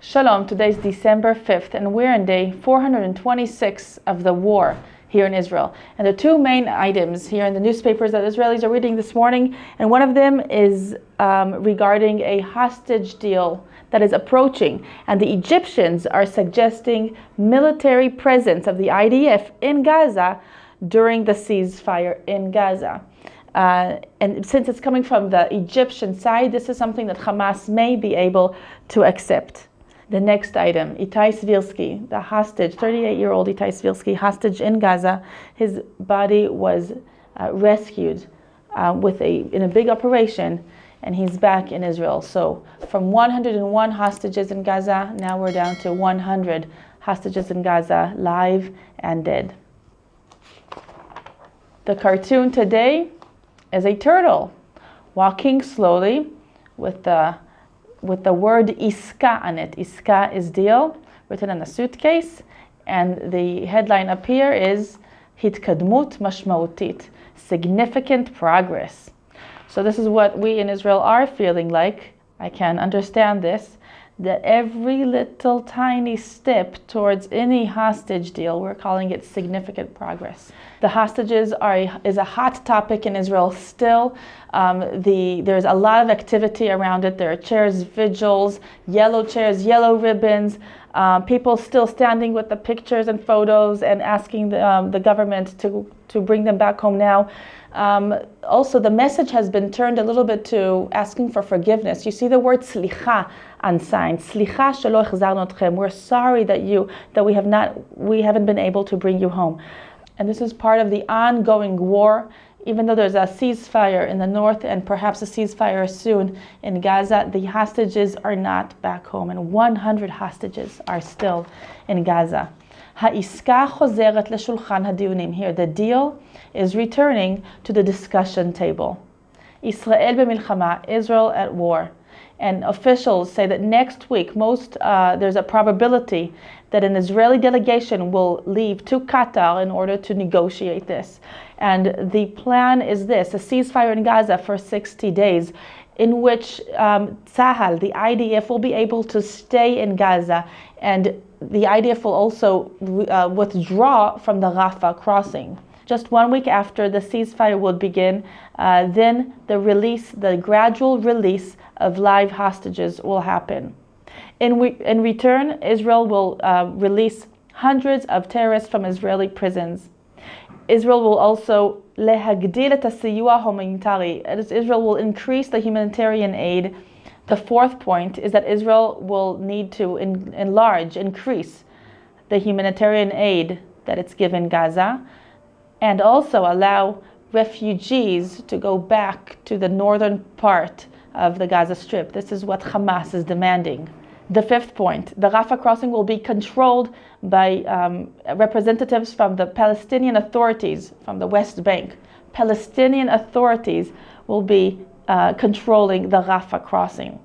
Shalom, today's December 5th, and we're in day 426 of the war here in Israel. And the two main items here in the newspapers that Israelis are reading this morning, and one of them is regarding a hostage deal that is approaching. And the Egyptians are suggesting military presence of the IDF in Gaza during the ceasefire in Gaza. And since it's coming from the Egyptian side, this is something that Hamas may be able to accept. The next item, Itai Svilsky, the hostage, 38-year-old Itai Svilsky, hostage in Gaza. His body was rescued in a big operation, and he's back in Israel. So from 101 hostages in Gaza, now we're down to 100 hostages in Gaza, live and dead. The cartoon today is a turtle walking slowly with the word Iska on it. Iska is deal, written in a suitcase. And the headline up here is Hitkadmut Mashmautit, significant progress. So this is what we in Israel are feeling like. I can understand this, that every little tiny step towards any hostage deal, we're calling it significant progress. The hostages is a hot topic in Israel still. There's a lot of activity around it. There are chairs, vigils, yellow chairs, yellow ribbons, people still standing with the pictures and photos and asking the government to bring them back home now. Also, the message has been turned a little bit to asking for forgiveness. You see the word slicha on signs. Slicha shelo achzarnu etchem. We're sorry that we haven't been able to bring you home. And this is part of the ongoing war. Even though there's a ceasefire in the north and perhaps a ceasefire soon in Gaza, the hostages are not back home, and 100 hostages are still in Gaza. Ha'Iska chozeret leshulchan hadiunim. Here, the deal is returning to the discussion table. Israel b'milchama, Israel at war. And officials say that next week, there's a probability that an Israeli delegation will leave to Qatar in order to negotiate this. And the plan is this, a ceasefire in Gaza for 60 days, in which Tzahal, the IDF, will be able to stay in Gaza, and the IDF will also withdraw from the Rafah crossing. Just 1 week after the ceasefire will begin, then the gradual release of live hostages will happen. In return, Israel will release hundreds of terrorists from Israeli prisons. Israel will also lehagdil et hasiyua humanitari. Israel will increase the humanitarian aid. The fourth point is that Israel will need to increase the humanitarian aid that it's given Gaza, and also allow refugees to go back to the northern part of the Gaza Strip. This is what Hamas is demanding. The fifth point, the Rafah crossing will be controlled by representatives from the Palestinian authorities from the West Bank. Palestinian authorities will be controlling the Rafah crossing.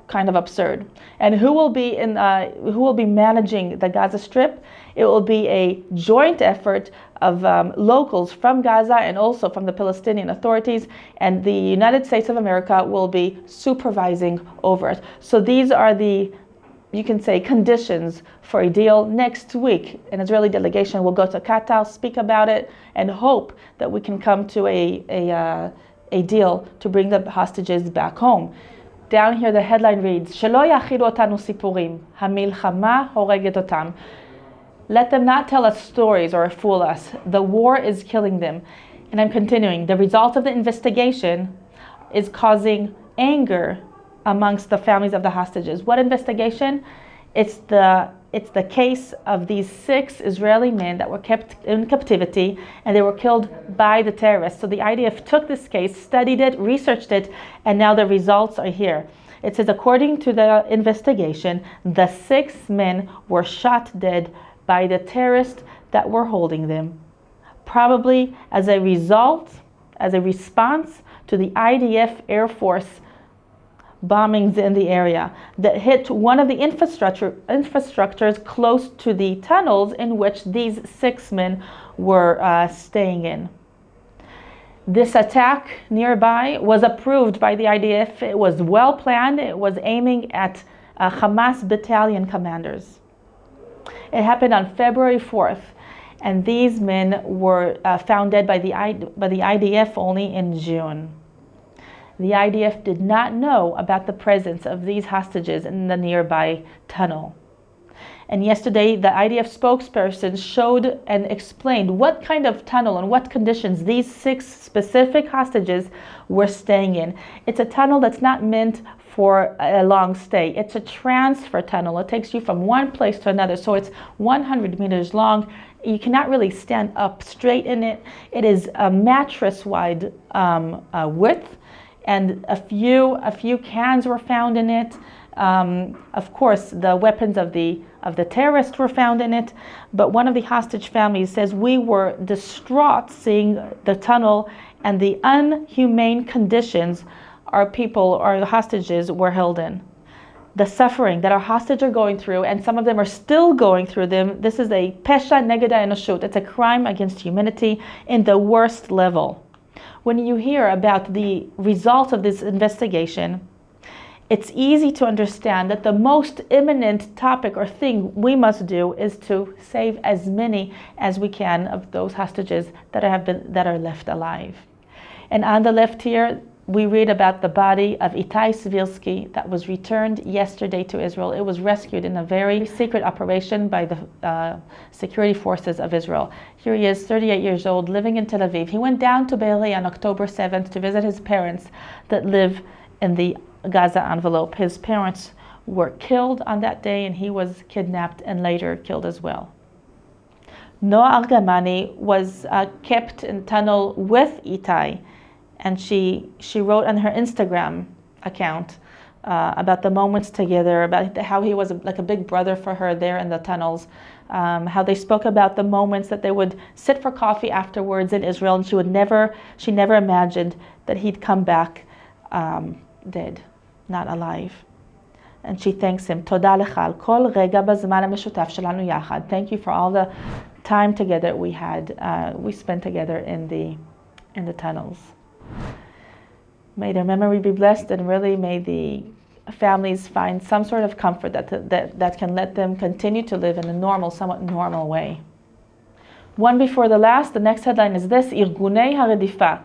Kind of absurd. And who will be managing the Gaza Strip? It will be a joint effort of locals from Gaza and also from the Palestinian authorities, and the United States of America will be supervising over it. So these are you can say, conditions for a deal. Next week, an Israeli delegation will go to Qatar, speak about it, and hope that we can come to a deal to bring the hostages back home. Down here, the headline reads, "Shelo yachidu otanu sipurim, hamilchama horeget otam." Let them not tell us stories or fool us. The war is killing them. And I'm continuing. The result of the investigation is causing anger amongst the families of the hostages. What investigation? It's the case of these 6 Israeli men that were kept in captivity, and they were killed by the terrorists. So the IDF took this case, studied it, researched it, and now the results are here. It says, according to the investigation, the 6 men were shot dead by the terrorists that were holding them, probably as a response to the IDF Air Force bombings in the area that hit one of the infrastructures close to the tunnels in which these 6 men were staying in. This attack nearby was approved by the IDF. It was well planned. It was aiming at Hamas battalion commanders. It happened on February 4th, and these men were found dead by the IDF only in June. The IDF did not know about the presence of these hostages in the nearby tunnel. And yesterday, the IDF spokesperson showed and explained what kind of tunnel and what conditions these 6 specific hostages were staying in. It's a tunnel that's not meant for a long stay. It's a transfer tunnel. It takes you from one place to another. So it's 100 meters long. You cannot really stand up straight in it. It is a mattress-wide width, and a few cans were found in it. Of course, the weapons of the terrorists were found in it, but one of the hostage families says, we were distraught seeing the tunnel and the inhumane conditions our hostages were held in. The suffering that our hostages are going through, and some of them are still going through them, this is a pesha neged ha'enoshut. It's a crime against humanity in the worst level. When you hear about the results of this investigation, it's easy to understand that the most imminent topic or thing we must do is to save as many as we can of those hostages that are left alive. And on the left here, we read about the body of Itai Svirsky that was returned yesterday to Israel. It was rescued in a very secret operation by the security forces of Israel. Here he is, 38 years old, living in Tel Aviv. He went down to Be'eri on October 7th to visit his parents that live in the Gaza envelope. His parents were killed on that day, and he was kidnapped and later killed as well. Noa Argamani was kept in tunnel with Itai, and she wrote on her Instagram account about the moments together, about how he was like a big brother for her there in the tunnels, how they spoke about the moments that they would sit for coffee afterwards in Israel, and she never imagined that he'd come back dead, not alive. And she thanks him. Toda lecha al kol rega bazman ha'meshutaf shelanu yachad. Thank you for all the time together we spent together in the tunnels. May their memory be blessed, and really may the families find some sort of comfort that can let them continue to live in a somewhat normal way. One before the last, the next headline is this: Irgunei haredifa,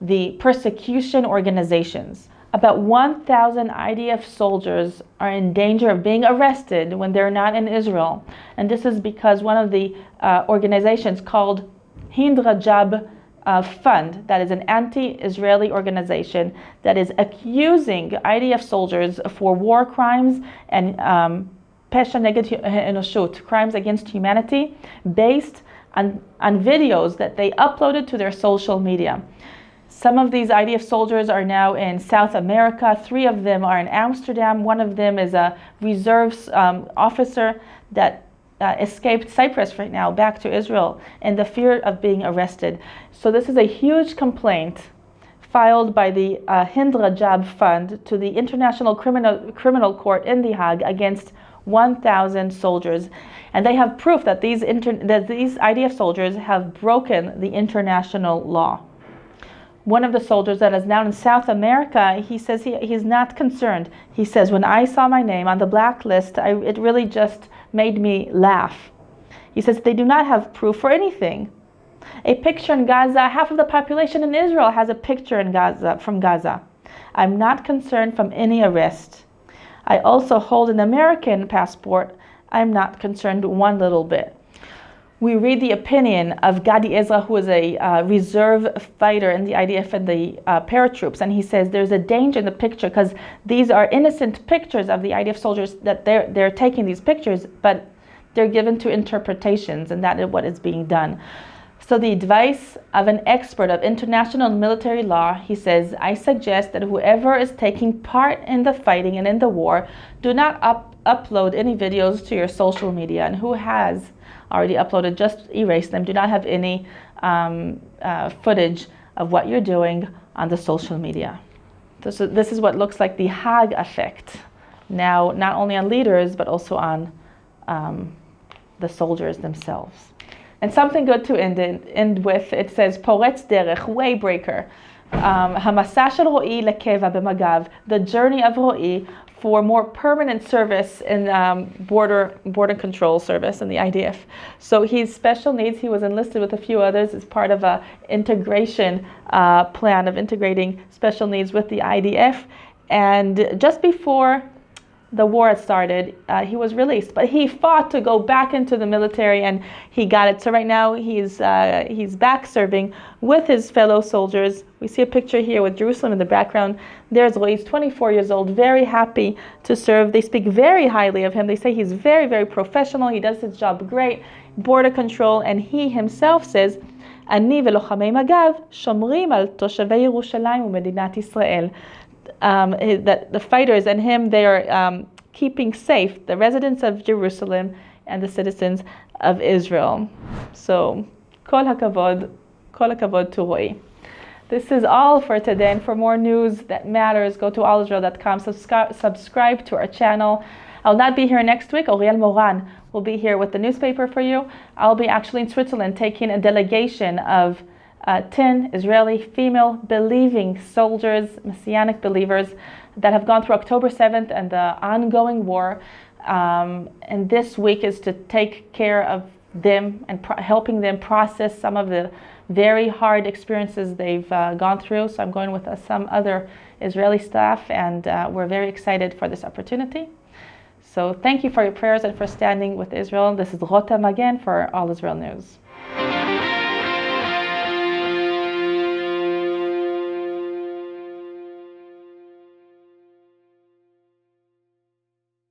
the persecution organizations. About 1,000 IDF soldiers are in danger of being arrested when they're not in Israel. And this is because one of the organizations called Hind Rajab Fund, that is an anti-Israeli organization that is accusing IDF soldiers for war crimes and pesha neged enoshut, crimes against humanity, based on videos that they uploaded to their social media. Some of these IDF soldiers are now in South America. 3 of them are in Amsterdam. One of them is a reserves officer that escaped Cyprus right now back to Israel in the fear of being arrested. So this is a huge complaint filed by the Hind Rajab Fund to the International Criminal Court in The Hague against 1,000 soldiers. And they have proof that these IDF soldiers have broken the international law. One of the soldiers that is now in South America, he says he's not concerned. He says, when I saw my name on the blacklist, it really just made me laugh. He says they do not have proof for anything. A picture in Gaza, half of the population in Israel has a picture in Gaza from Gaza. I'm not concerned from any arrest. I also hold an American passport. I'm not concerned one little bit. We read the opinion of Gadi Ezra, who is a reserve fighter in the IDF and the paratroops, and he says there's a danger in the picture because these are innocent pictures of the IDF soldiers that they're taking these pictures, but they're given to interpretations, and that is what is being done. So the advice of an expert of international and military law, he says, I suggest that whoever is taking part in the fighting and in the war, do not upload any videos to your social media, and who has already uploaded, just erase them. Do not have any footage of what you're doing on the social media. So this is what looks like the Hague effect. Now, not only on leaders, but also on the soldiers themselves. And something good to end with, it says, Poretz derech, way breaker. המסע של רועי לקבע במג"ב, the journey of רועי for more permanent service in border control service in the IDF. So he's special needs. He was enlisted with a few others as part of a integration plan of integrating special needs with the IDF. And just before the war had started, he was released, but he fought to go back into the military, and he got it. So right now he's back serving with his fellow soldiers. We see a picture here with Jerusalem in the background. There's Roy. He's 24 years old, very happy to serve. They speak very highly of him. They say he's very, very professional. He does his job great, border control, and he himself says, "אני ולוחמי מג"ב שומרים על תושבי ירושלים ומדינת ישראל." That the fighters and him, they are keeping safe the residents of Jerusalem and the citizens of Israel. So, kol hakavod to Roy. This is all for today, and for more news that matters, go to allisrael.com. Subscribe to our channel. I'll not be here next week. Oriel Moran will be here with the newspaper for you. I'll be actually in Switzerland taking a delegation of 10 Israeli female believing soldiers, Messianic believers, that have gone through October 7th and the ongoing war. And this week is to take care of them and helping them process some of the very hard experiences they've gone through. So I'm going with some other Israeli staff, and we're very excited for this opportunity. So thank you for your prayers and for standing with Israel. This is Rota Magen for All Israel News.